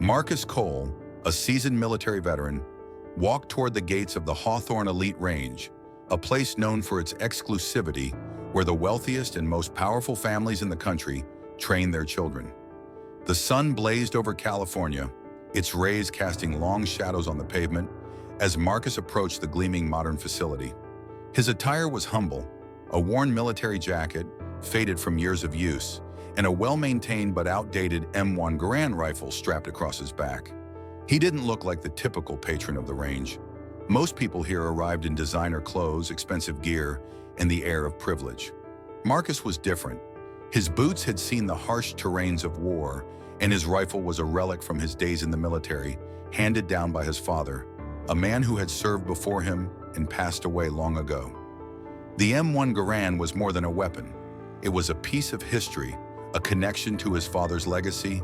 Marcus Cole, a seasoned military veteran, walked toward the gates of the Hawthorne Elite Range, a place known for its exclusivity where the wealthiest and most powerful families in the country train their children. The sun blazed over California, its rays casting long shadows on the pavement as Marcus approached the gleaming modern facility. His attire was humble, a worn military jacket, faded from years of use, and a well-maintained but outdated M1 Garand rifle strapped across his back. He didn't look like the typical patron of the range. Most people here arrived in designer clothes, expensive gear, and the air of privilege. Marcus was different. His boots had seen the harsh terrains of war, and his rifle was a relic from his days in the military, handed down by his father, a man who had served before him and passed away long ago. The M1 Garand was more than a weapon. It was a piece of history, a connection to his father's legacy,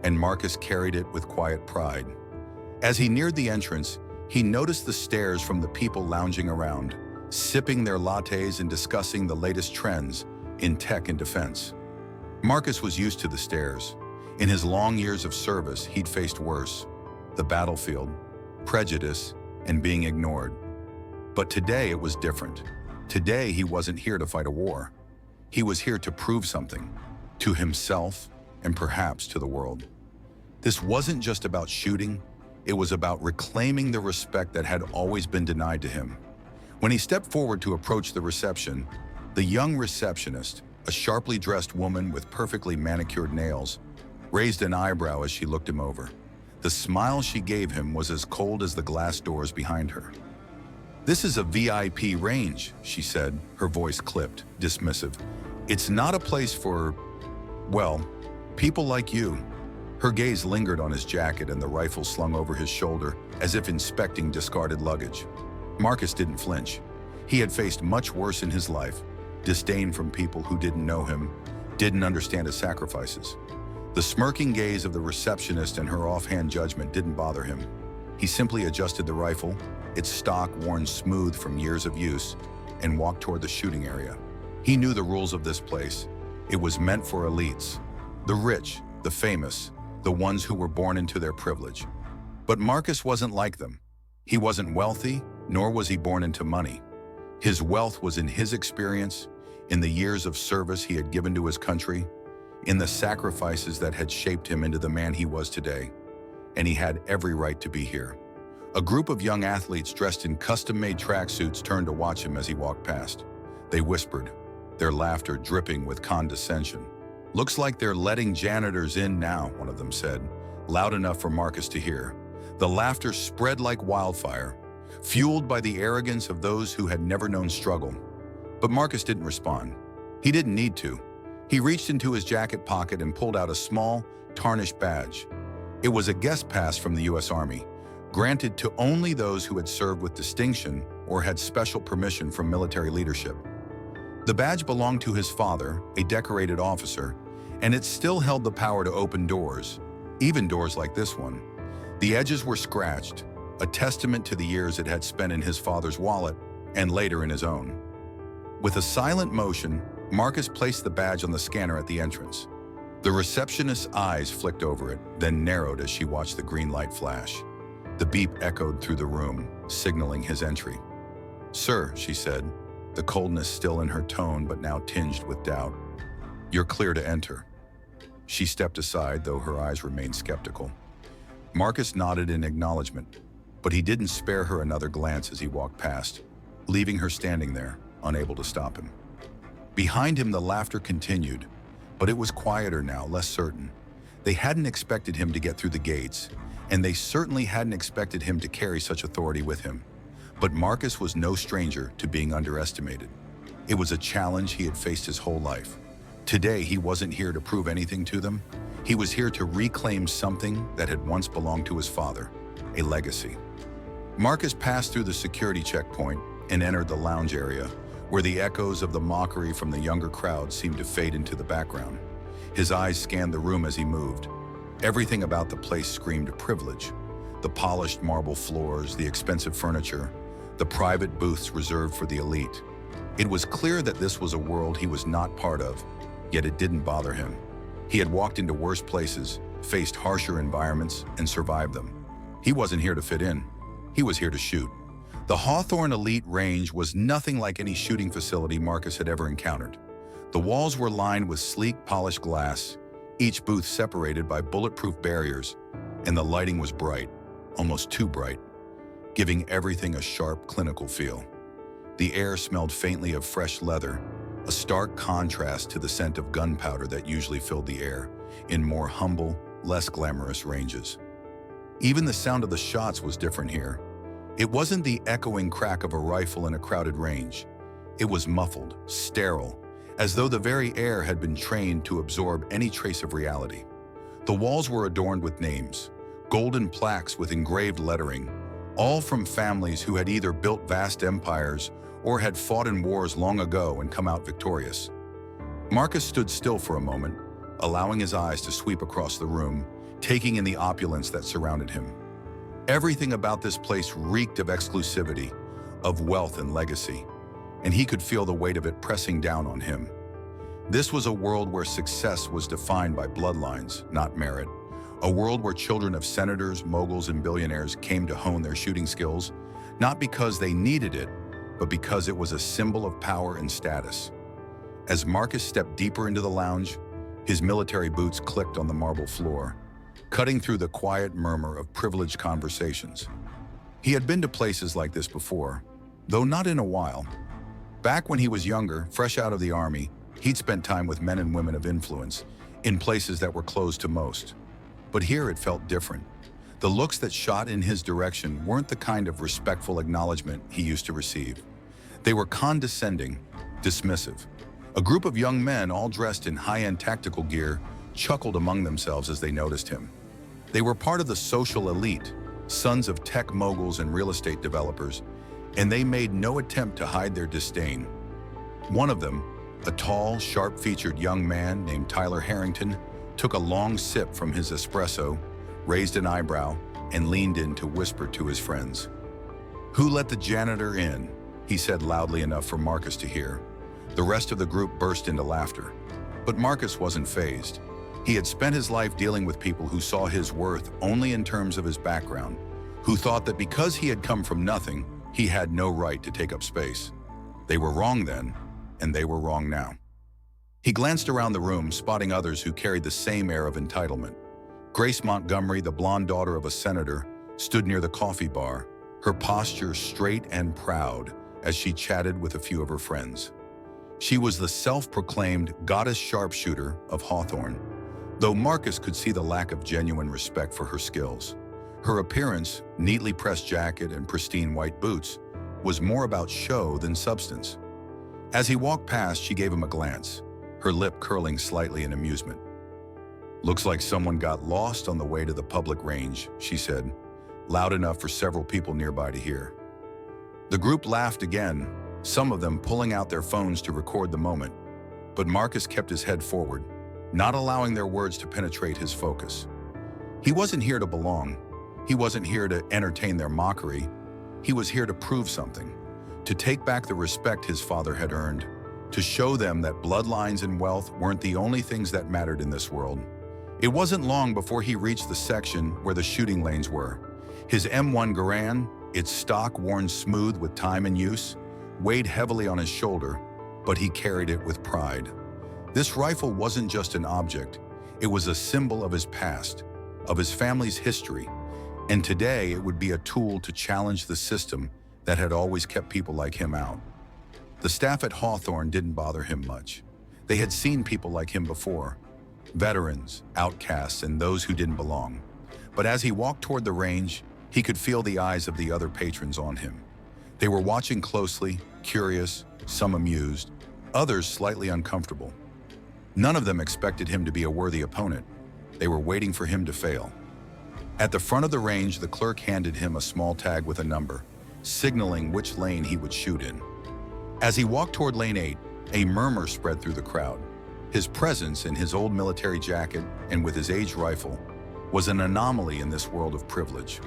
and Marcus carried it with quiet pride. As he neared the entrance, he noticed the stares from the people lounging around, sipping their lattes and discussing the latest trends in tech and defense. Marcus was used to the stares. In his long years of service, he'd faced worse: the battlefield, prejudice, and being ignored. But today it was different. Today he wasn't here to fight a war. He was here to prove something, to himself and perhaps to the world. This wasn't just about shooting, it was about reclaiming the respect that had always been denied to him. When he stepped forward to approach the reception, the young receptionist, a sharply dressed woman with perfectly manicured nails, raised an eyebrow as she looked him over. The smile she gave him was as cold as the glass doors behind her. "This is a VIP range," she said, her voice clipped, dismissive. "It's not a place for, well, people like you." Her gaze lingered on his jacket and the rifle slung over his shoulder, as if inspecting discarded luggage. Marcus didn't flinch. He had faced much worse in his life: disdain from people who didn't know him, didn't understand his sacrifices. The smirking gaze of the receptionist and her offhand judgment didn't bother him. He simply adjusted the rifle, its stock worn smooth from years of use, and walked toward the shooting area. He knew the rules of this place. It was meant for elites, the rich, the famous, the ones who were born into their privilege. But Marcus wasn't like them. He wasn't wealthy, nor was he born into money. His wealth was in his experience, in the years of service he had given to his country, in the sacrifices that had shaped him into the man he was today. And he had every right to be here. A group of young athletes dressed in custom-made tracksuits turned to watch him as he walked past. They whispered, their laughter dripping with condescension. "Looks like they're letting janitors in now," one of them said, loud enough for Marcus to hear. The laughter spread like wildfire, fueled by the arrogance of those who had never known struggle. But Marcus didn't respond. He didn't need to. He reached into his jacket pocket and pulled out a small, tarnished badge. It was a guest pass from the U.S. Army, granted to only those who had served with distinction or had special permission from military leadership. The badge belonged to his father, a decorated officer, and it still held the power to open doors, even doors like this one. The edges were scratched, a testament to the years it had spent in his father's wallet and later in his own. With a silent motion, Marcus placed the badge on the scanner at the entrance. The receptionist's eyes flicked over it, then narrowed as she watched the green light flash. The beep echoed through the room, signaling his entry. "Sir," she said, the coldness still in her tone but now tinged with doubt. "You're clear to enter." She stepped aside, though her eyes remained skeptical. Marcus nodded in acknowledgement, but he didn't spare her another glance as he walked past, leaving her standing there, unable to stop him. Behind him, the laughter continued, but it was quieter now, less certain. They hadn't expected him to get through the gates, and they certainly hadn't expected him to carry such authority with him. But Marcus was no stranger to being underestimated. It was a challenge he had faced his whole life. Today, he wasn't here to prove anything to them. He was here to reclaim something that had once belonged to his father, a legacy. Marcus passed through the security checkpoint and entered the lounge area, where the echoes of the mockery from the younger crowd seemed to fade into the background. His eyes scanned the room as he moved. Everything about the place screamed privilege. The polished marble floors, the expensive furniture, the private booths reserved for the elite. It was clear that this was a world he was not part of, yet it didn't bother him. He had walked into worse places, faced harsher environments, and survived them. He wasn't here to fit in. He was here to shoot. The Hawthorne Elite Range was nothing like any shooting facility Marcus had ever encountered. The walls were lined with sleek, polished glass, each booth separated by bulletproof barriers, and the lighting was bright, almost too bright, giving everything a sharp, clinical feel. The air smelled faintly of fresh leather, a stark contrast to the scent of gunpowder that usually filled the air in more humble, less glamorous ranges. Even the sound of the shots was different here. It wasn't the echoing crack of a rifle in a crowded range. It was muffled, sterile, as though the very air had been trained to absorb any trace of reality. The walls were adorned with names, golden plaques with engraved lettering, all from families who had either built vast empires or had fought in wars long ago and come out victorious. Marcus stood still for a moment, allowing his eyes to sweep across the room, taking in the opulence that surrounded him. Everything about this place reeked of exclusivity, of wealth and legacy, and he could feel the weight of it pressing down on him. This was a world where success was defined by bloodlines, not merit. A world where children of senators, moguls, and billionaires came to hone their shooting skills, not because they needed it, but because it was a symbol of power and status. As Marcus stepped deeper into the lounge, his military boots clicked on the marble floor, cutting through the quiet murmur of privileged conversations. He had been to places like this before, though not in a while. Back when he was younger, fresh out of the army, he'd spent time with men and women of influence, in places that were closed to most. But here it felt different. The looks that shot in his direction weren't the kind of respectful acknowledgement he used to receive. They were condescending, dismissive. A group of young men, all dressed in high-end tactical gear, chuckled among themselves as they noticed him. They were part of the social elite, sons of tech moguls and real estate developers, and they made no attempt to hide their disdain. One of them, a tall, sharp-featured young man named Tyler Harrington, took a long sip from his espresso, raised an eyebrow, and leaned in to whisper to his friends. "Who let the janitor in?" he said loudly enough for Marcus to hear. The rest of the group burst into laughter. But Marcus wasn't fazed. He had spent his life dealing with people who saw his worth only in terms of his background, who thought that because he had come from nothing, he had no right to take up space. They were wrong then, and they were wrong now. He glanced around the room, spotting others who carried the same air of entitlement. Grace Montgomery, the blonde daughter of a senator, stood near the coffee bar, her posture straight and proud as she chatted with a few of her friends. She was the self-proclaimed goddess sharpshooter of Hawthorne, though Marcus could see the lack of genuine respect for her skills. Her appearance, neatly pressed jacket and pristine white boots, was more about show than substance. As he walked past, she gave him a glance, her lip curling slightly in amusement. "Looks like someone got lost on the way to the public range," she said, loud enough for several people nearby to hear. The group laughed again, some of them pulling out their phones to record the moment, but Marcus kept his head forward, not allowing their words to penetrate his focus. He wasn't here to belong. He wasn't here to entertain their mockery. He was here to prove something, to take back the respect his father had earned, to show them that bloodlines and wealth weren't the only things that mattered in this world. It wasn't long before he reached the section where the shooting lanes were. His M1 Garand, its stock worn smooth with time and use, weighed heavily on his shoulder, but he carried it with pride. This rifle wasn't just an object, it was a symbol of his past, of his family's history, and today it would be a tool to challenge the system that had always kept people like him out. The staff at Hawthorne didn't bother him much. They had seen people like him before, veterans, outcasts, and those who didn't belong. But as he walked toward the range, he could feel the eyes of the other patrons on him. They were watching closely, curious, some amused, others slightly uncomfortable. None of them expected him to be a worthy opponent. They were waiting for him to fail. At the front of the range, the clerk handed him a small tag with a number, signaling which lane he would shoot in. As he walked toward lane 8, a murmur spread through the crowd. His presence in his old military jacket and with his aged rifle was an anomaly in this world of privilege.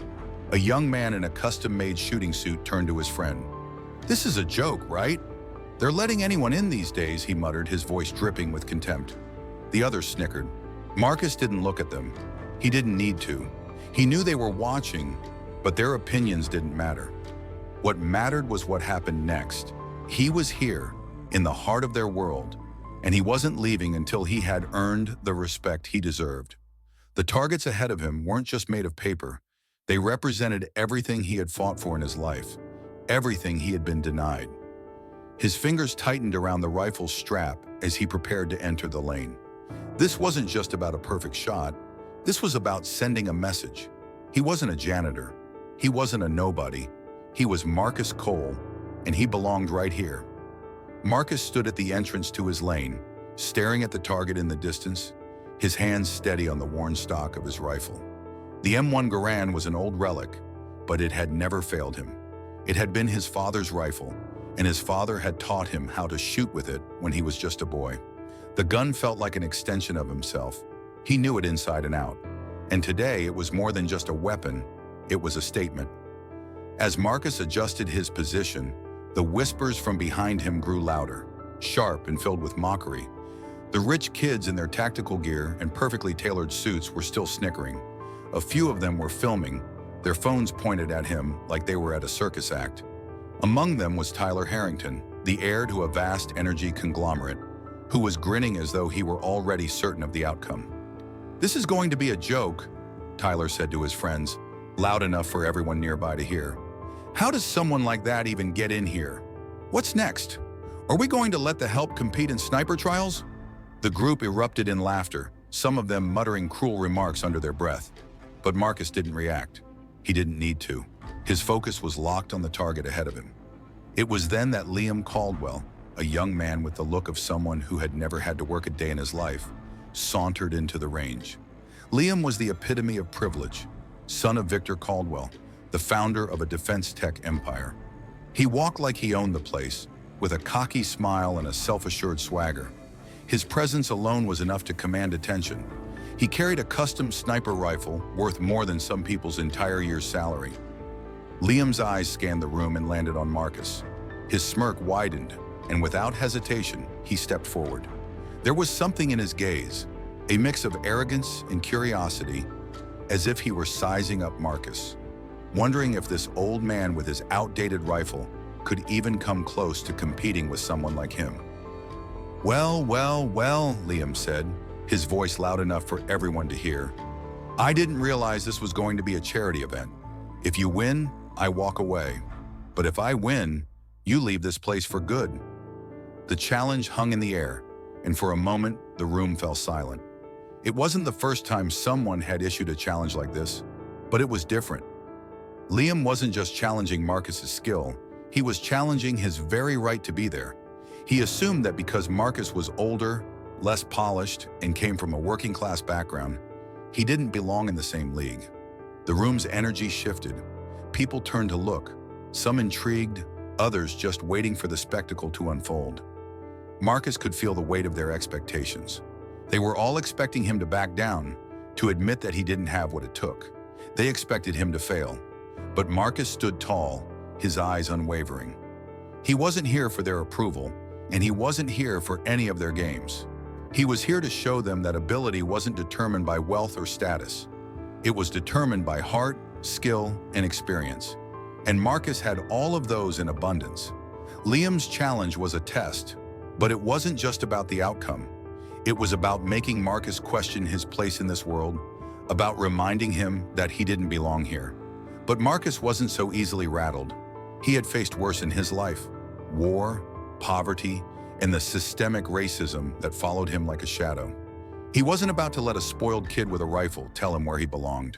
A young man in a custom-made shooting suit turned to his friend. "This is a joke, right? They're letting anyone in these days," he muttered, his voice dripping with contempt. The others snickered. Marcus didn't look at them. He didn't need to. He knew they were watching, but their opinions didn't matter. What mattered was what happened next. He was here, in the heart of their world, and he wasn't leaving until he had earned the respect he deserved. The targets ahead of him weren't just made of paper. They represented everything he had fought for in his life, everything he had been denied. His fingers tightened around the rifle's strap as he prepared to enter the lane. This wasn't just about a perfect shot. This was about sending a message. He wasn't a janitor. He wasn't a nobody. He was Marcus Cole, and he belonged right here. Marcus stood at the entrance to his lane, staring at the target in the distance, his hands steady on the worn stock of his rifle. The M1 Garand was an old relic, but it had never failed him. It had been his father's rifle, and his father had taught him how to shoot with it when he was just a boy. The gun felt like an extension of himself. He knew it inside and out. And today it was more than just a weapon, it was a statement. As Marcus adjusted his position, the whispers from behind him grew louder, sharp and filled with mockery. The rich kids in their tactical gear and perfectly tailored suits were still snickering. A few of them were filming, their phones pointed at him like they were at a circus act. Among them was Tyler Harrington, the heir to a vast energy conglomerate, who was grinning as though he were already certain of the outcome. "This is going to be a joke," Tyler said to his friends, loud enough for everyone nearby to hear. "How does someone like that even get in here? What's next? Are we going to let the help compete in sniper trials?" The group erupted in laughter, some of them muttering cruel remarks under their breath. But Marcus didn't react. He didn't need to. His focus was locked on the target ahead of him. It was then that Liam Caldwell, a young man with the look of someone who had never had to work a day in his life, sauntered into the range. Liam was the epitome of privilege, son of Victor Caldwell, the founder of a defense tech empire. He walked like he owned the place, with a cocky smile and a self-assured swagger. His presence alone was enough to command attention. He carried a custom sniper rifle worth more than some people's entire year's salary. Liam's eyes scanned the room and landed on Marcus. His smirk widened, and without hesitation, he stepped forward. There was something in his gaze, a mix of arrogance and curiosity, as if he were sizing up Marcus, wondering if this old man with his outdated rifle could even come close to competing with someone like him. "Well, Liam said, his voice loud enough for everyone to hear. "I didn't realize this was going to be a charity event. If you win, I walk away. But if I win, you leave this place for good." The challenge hung in the air, and for a moment, the room fell silent. It wasn't the first time someone had issued a challenge like this, but it was different. Liam wasn't just challenging Marcus's skill, he was challenging his very right to be there. He assumed that because Marcus was older, less polished, and came from a working-class background, he didn't belong in the same league. The room's energy shifted. People turned to look, some intrigued, others just waiting for the spectacle to unfold. Marcus could feel the weight of their expectations. They were all expecting him to back down, to admit that he didn't have what it took. They expected him to fail. But Marcus stood tall, his eyes unwavering. He wasn't here for their approval, and he wasn't here for any of their games. He was here to show them that ability wasn't determined by wealth or status. It was determined by heart, skill, and experience. And Marcus had all of those in abundance. Liam's challenge was a test, but it wasn't just about the outcome. It was about making Marcus question his place in this world, about reminding him that he didn't belong here. But Marcus wasn't so easily rattled. He had faced worse in his life: war, poverty, and the systemic racism that followed him like a shadow. He wasn't about to let a spoiled kid with a rifle tell him where he belonged.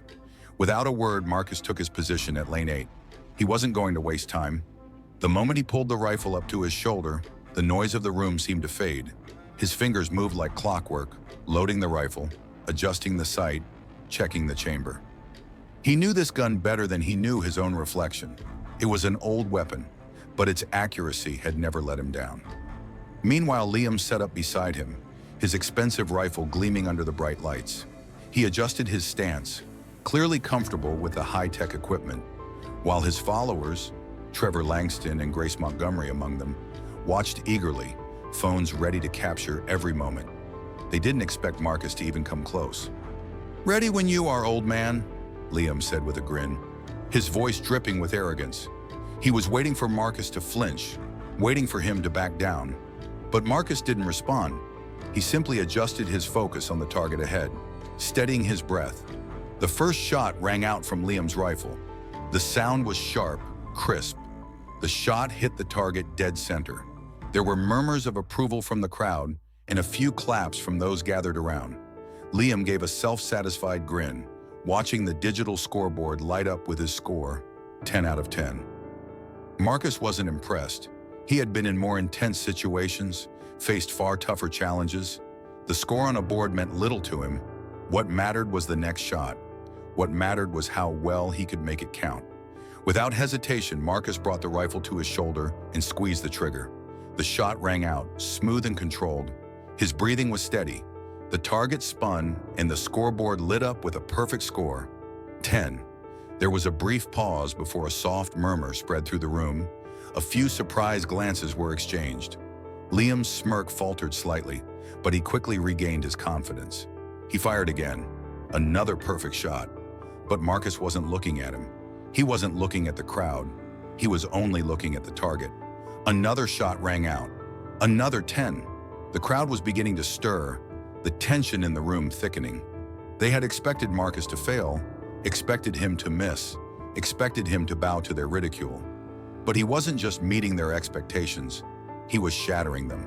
Without a word, Marcus took his position at lane 8. He wasn't going to waste time. The moment he pulled the rifle up to his shoulder, the noise of the room seemed to fade. His fingers moved like clockwork, loading the rifle, adjusting the sight, checking the chamber. He knew this gun better than he knew his own reflection. It was an old weapon, but its accuracy had never let him down. Meanwhile, Liam sat up beside him, his expensive rifle gleaming under the bright lights. He adjusted his stance, clearly comfortable with the high-tech equipment, while his followers, Trevor Langston and Grace Montgomery among them, watched eagerly, phones ready to capture every moment. They didn't expect Marcus to even come close. "Ready when you are, old man," Liam said with a grin, his voice dripping with arrogance. He was waiting for Marcus to flinch, waiting for him to back down. But Marcus didn't respond. He simply adjusted his focus on the target ahead, steadying his breath. The first shot rang out from Liam's rifle. The sound was sharp, crisp. The shot hit the target dead center. There were murmurs of approval from the crowd and a few claps from those gathered around. Liam gave a self-satisfied grin, watching the digital scoreboard light up with his score, 10 out of 10. Marcus wasn't impressed. He had been in more intense situations, faced far tougher challenges. The score on a board meant little to him. What mattered was the next shot. What mattered was how well he could make it count. Without hesitation, Marcus brought the rifle to his shoulder and squeezed the trigger. The shot rang out, smooth and controlled. His breathing was steady. The target spun, and the scoreboard lit up with a perfect score, 10. There was a brief pause before a soft murmur spread through the room. A few surprised glances were exchanged. Liam's smirk faltered slightly, but he quickly regained his confidence. He fired again. Another perfect shot. But Marcus wasn't looking at him. He wasn't looking at the crowd. He was only looking at the target. Another shot rang out. Another 10. The crowd was beginning to stir, the tension in the room thickening. They had expected Marcus to fail, expected him to miss, expected him to bow to their ridicule. But he wasn't just meeting their expectations, he was shattering them.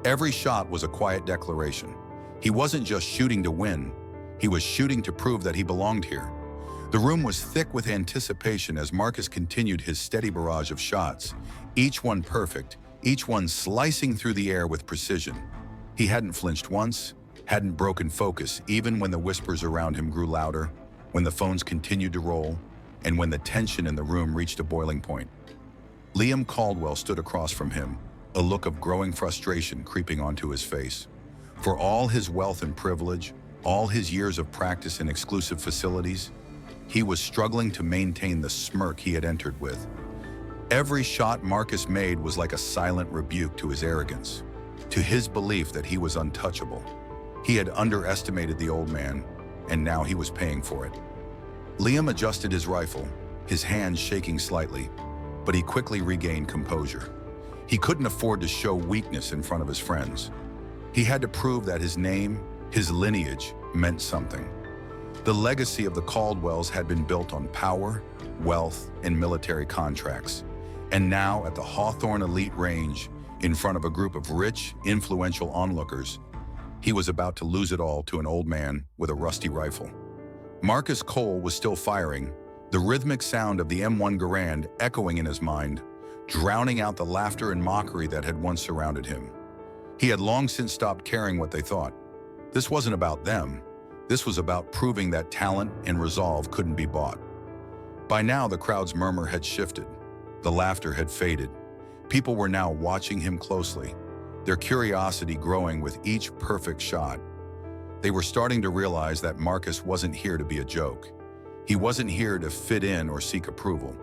Every shot was a quiet declaration. He wasn't just shooting to win, he was shooting to prove that he belonged here. The room was thick with anticipation as Marcus continued his steady barrage of shots, each one perfect, each one slicing through the air with precision. He hadn't flinched once, hadn't broken focus even when the whispers around him grew louder, when the phones continued to roll, and when the tension in the room reached a boiling point. Liam Caldwell stood across from him, a look of growing frustration creeping onto his face. For all his wealth and privilege, all his years of practice in exclusive facilities, he was struggling to maintain the smirk he had entered with. Every shot Marcus made was like a silent rebuke to his arrogance, to his belief that he was untouchable. He had underestimated the old man, and now he was paying for it. Liam adjusted his rifle, his hands shaking slightly, but he quickly regained composure. He couldn't afford to show weakness in front of his friends. He had to prove that his name, his lineage, meant something. The legacy of the Caldwells had been built on power, wealth, and military contracts. And now, at the Hawthorne Elite Range, in front of a group of rich, influential onlookers, he was about to lose it all to an old man with a rusty rifle. Marcus Cole was still firing, the rhythmic sound of the M1 Garand echoing in his mind, drowning out the laughter and mockery that had once surrounded him. He had long since stopped caring what they thought. This wasn't about them. This was about proving that talent and resolve couldn't be bought. By now, the crowd's murmur had shifted. The laughter had faded. People were now watching him closely, their curiosity growing with each perfect shot. They were starting to realize that Marcus wasn't here to be a joke. He wasn't here to fit in or seek approval.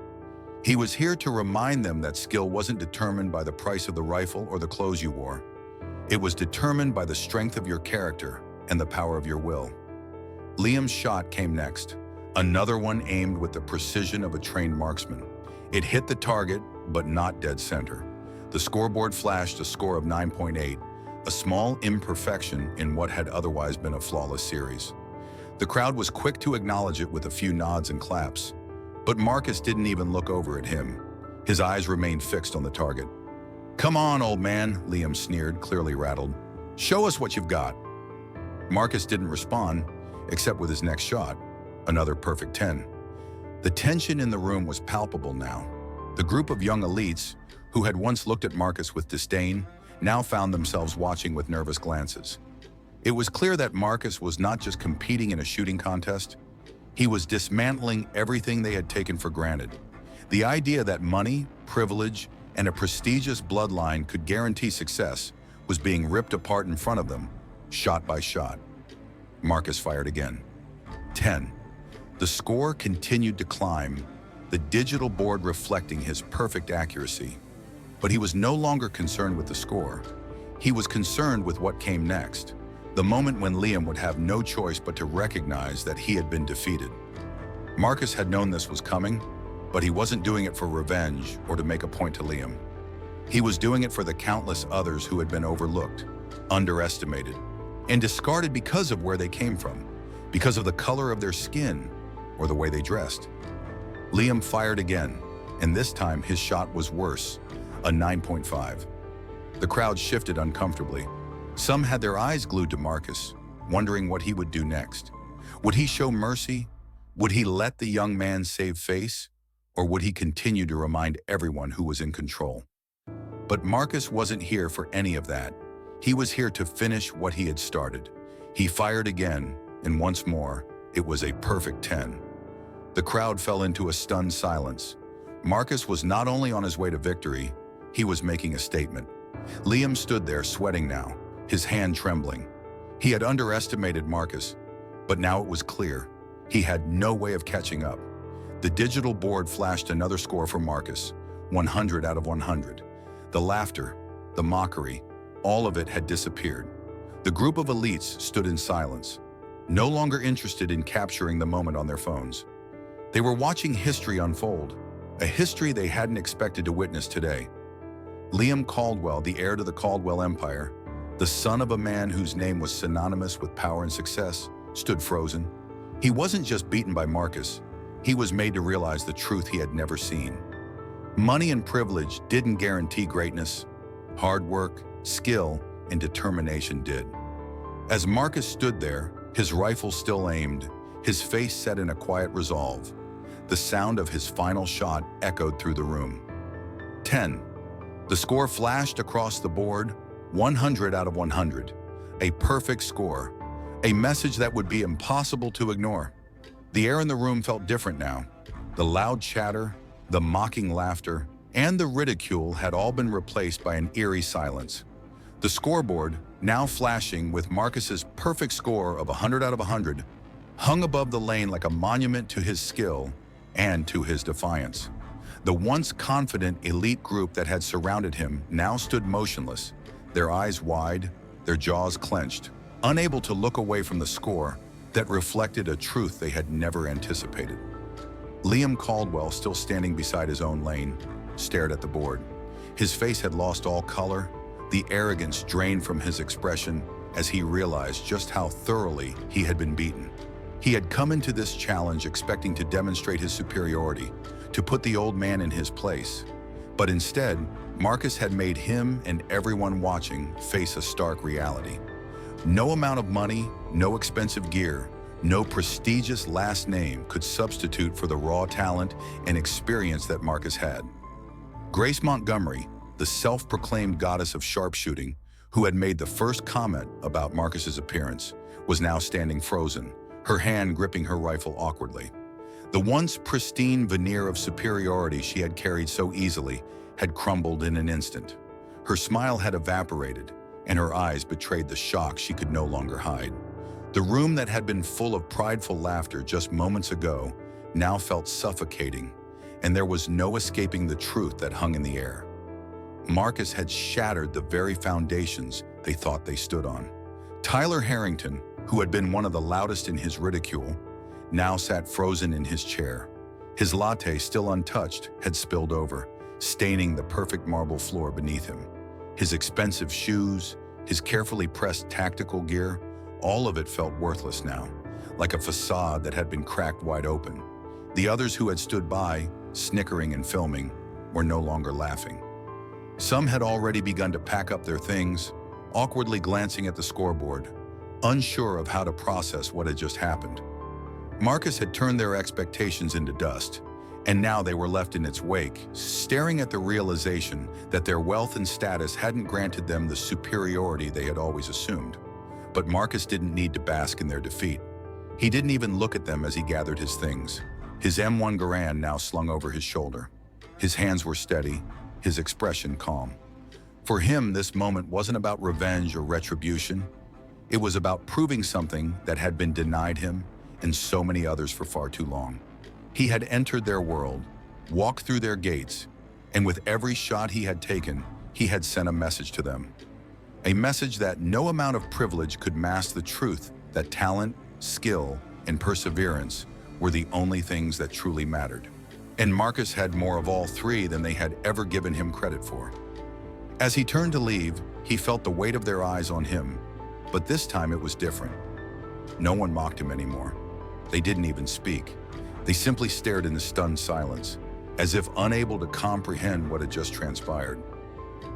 He was here to remind them that skill wasn't determined by the price of the rifle or the clothes you wore. It was determined by the strength of your character and the power of your will. Liam's shot came next, another one aimed with the precision of a trained marksman. It hit the target, but not dead center. The scoreboard flashed a score of 9.8, a small imperfection in what had otherwise been a flawless series. The crowd was quick to acknowledge it with a few nods and claps, but Marcus didn't even look over at him. His eyes remained fixed on the target. "Come on, old man," Liam sneered, clearly rattled. "Show us what you've got." Marcus didn't respond, except with his next shot, another perfect 10. The tension in the room was palpable now. The group of young elites, who had once looked at Marcus with disdain, now found themselves watching with nervous glances. It was clear that Marcus was not just competing in a shooting contest, he was dismantling everything they had taken for granted. The idea that money, privilege, and a prestigious bloodline could guarantee success was being ripped apart in front of them, shot by shot. Marcus fired again. 10. The score continued to climb, the digital board reflecting his perfect accuracy. But he was no longer concerned with the score. He was concerned with what came next. the moment when Liam would have no choice but to recognize that he had been defeated. Marcus had known this was coming, but he wasn't doing it for revenge or to make a point to Liam. He was doing it for the countless others who had been overlooked, underestimated, and discarded because of where they came from, because of the color of their skin or the way they dressed. Liam fired again, and this time his shot was worse, a 9.5. The crowd shifted uncomfortably. Some had their eyes glued to Marcus, wondering what he would do next. Would he show mercy? Would he let the young man save face? Or would he continue to remind everyone who was in control? But Marcus wasn't here for any of that. He was here to finish what he had started. He fired again, and once more, it was a perfect 10. The crowd fell into a stunned silence. Marcus was not only on his way to victory, he was making a statement. Liam stood there sweating now, his hand trembling. He had underestimated Marcus, but now it was clear. He had no way of catching up. The digital board flashed another score for Marcus, 100 out of 100. The laughter, the mockery, all of it had disappeared. The group of elites stood in silence, no longer interested in capturing the moment on their phones. They were watching history unfold, a history they hadn't expected to witness today. Liam Caldwell, the heir to the Caldwell Empire, the son of a man whose name was synonymous with power and success, stood frozen. He wasn't just beaten by Marcus, he was made to realize the truth he had never seen. Money and privilege didn't guarantee greatness. Hard work, skill, and determination did. As Marcus stood there, his rifle still aimed, his face set in a quiet resolve, the sound of his final shot echoed through the room. 10. The score flashed across the board, 100 out of 100. A perfect score, a message that would be impossible to ignore. The air in the room felt different now. The loud chatter, the mocking laughter, and the ridicule had all been replaced by an eerie silence. The scoreboard, now flashing with Marcus's perfect score of 100 out of 100, hung above the lane like a monument to his skill and to his defiance. The once confident elite group that had surrounded him now stood motionless, their eyes wide, their jaws clenched, unable to look away from the score that reflected a truth they had never anticipated. Liam Caldwell, still standing beside his own lane, stared at the board. His face had lost all color, the arrogance drained from his expression as he realized just how thoroughly he had been beaten. He had come into this challenge expecting to demonstrate his superiority, to put the old man in his place. But instead, Marcus had made him and everyone watching face a stark reality. No amount of money, no expensive gear, no prestigious last name could substitute for the raw talent and experience that Marcus had. Grace Montgomery, the self-proclaimed goddess of sharpshooting, who had made the first comment about Marcus's appearance, was now standing frozen, her hand gripping her rifle awkwardly. The once pristine veneer of superiority she had carried so easily had crumbled in an instant. Her smile had evaporated, and her eyes betrayed the shock she could no longer hide. The room that had been full of prideful laughter just moments ago now felt suffocating, and there was no escaping the truth that hung in the air. Marcus had shattered the very foundations they thought they stood on. Tyler Harrington, who had been one of the loudest in his ridicule, now sat frozen in his chair. His latte, still untouched, had spilled over, staining the perfect marble floor beneath him. His expensive shoes, his carefully pressed tactical gear, all of it felt worthless now, like a facade that had been cracked wide open. The others who had stood by, snickering and filming, were no longer laughing. Some had already begun to pack up their things, awkwardly glancing at the scoreboard, unsure of how to process what had just happened. Marcus had turned their expectations into dust, and now they were left in its wake, staring at the realization that their wealth and status hadn't granted them the superiority they had always assumed. But Marcus didn't need to bask in their defeat. He didn't even look at them as he gathered his things, his M1 Garand now slung over his shoulder. His hands were steady, his expression calm. For him, this moment wasn't about revenge or retribution. It was about proving something that had been denied him and so many others for far too long. He had entered their world, walked through their gates, and with every shot he had taken, he had sent a message to them. A message that no amount of privilege could mask the truth that talent, skill, and perseverance were the only things that truly mattered. And Marcus had more of all three than they had ever given him credit for. As he turned to leave, he felt the weight of their eyes on him, but this time it was different. No one mocked him anymore. They didn't even speak. They simply stared in the stunned silence, as if unable to comprehend what had just transpired.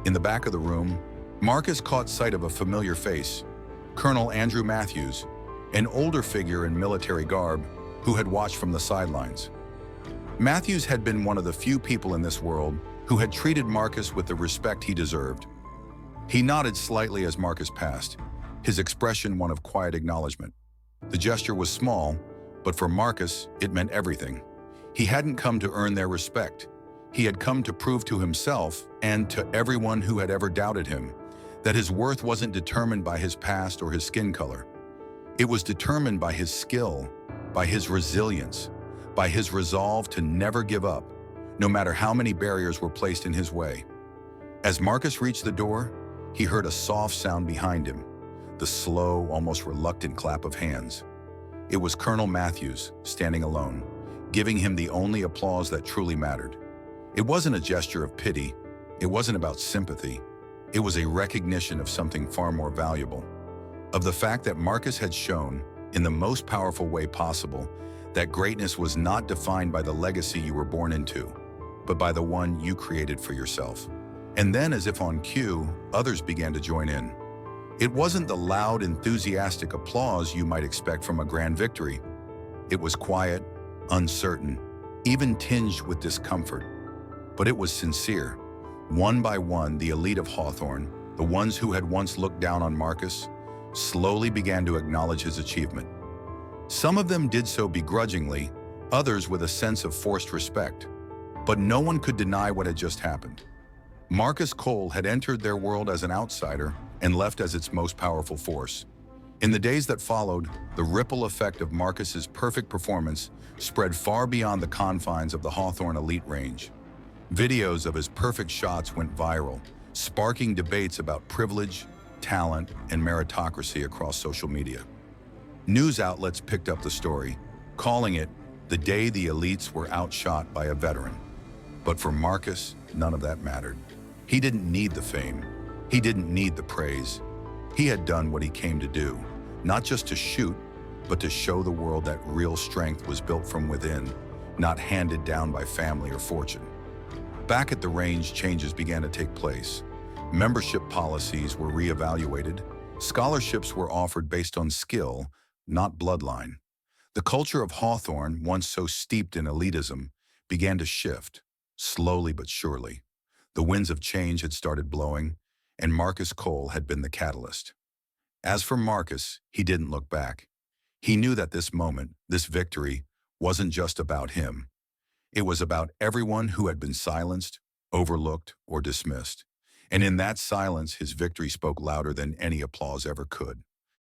In the back of the room, Marcus caught sight of a familiar face, Colonel Andrew Matthews, an older figure in military garb who had watched from the sidelines. Matthews had been one of the few people in this world who had treated Marcus with the respect he deserved. He nodded slightly as Marcus passed, his expression one of quiet acknowledgement. The gesture was small, but for Marcus, it meant everything. He hadn't come to earn their respect. He had come to prove to himself and to everyone who had ever doubted him that his worth wasn't determined by his past or his skin color. It was determined by his skill, by his resilience, by his resolve to never give up, no matter how many barriers were placed in his way. As Marcus reached the door, he heard a soft sound behind him, the slow, almost reluctant clap of hands. It was Colonel Matthews, standing alone, giving him the only applause that truly mattered. It wasn't a gesture of pity. It wasn't about sympathy. It was a recognition of something far more valuable, of the fact that Marcus had shown, in the most powerful way possible, that greatness was not defined by the legacy you were born into, but by the one you created for yourself. And then, as if on cue, others began to join in. It wasn't the loud, enthusiastic applause you might expect from a grand victory. It was quiet, uncertain, even tinged with discomfort. But it was sincere. One by one, the elite of Hawthorne, the ones who had once looked down on Marcus, slowly began to acknowledge his achievement. Some of them did so begrudgingly, others with a sense of forced respect. But no one could deny what had just happened. Marcus Cole had entered their world as an outsider and left as its most powerful force. In the days that followed, the ripple effect of Marcus's perfect performance spread far beyond the confines of the Hawthorne Elite Range. Videos of his perfect shots went viral, sparking debates about privilege, talent, and meritocracy across social media. News outlets picked up the story, calling it the day the elites were outshot by a veteran. But for Marcus, none of that mattered. He didn't need the fame. He didn't need the praise. He had done what he came to do, not just to shoot, but to show the world that real strength was built from within, not handed down by family or fortune. Back at the range, changes began to take place. Membership policies were reevaluated. Scholarships were offered based on skill, not bloodline. The culture of Hawthorne, once so steeped in elitism, began to shift, slowly but surely. The winds of change had started blowing, and Marcus Cole had been the catalyst. As for Marcus, he didn't look back. He knew that this moment, this victory, wasn't just about him. It was about everyone who had been silenced, overlooked, or dismissed. And in that silence, his victory spoke louder than any applause ever could.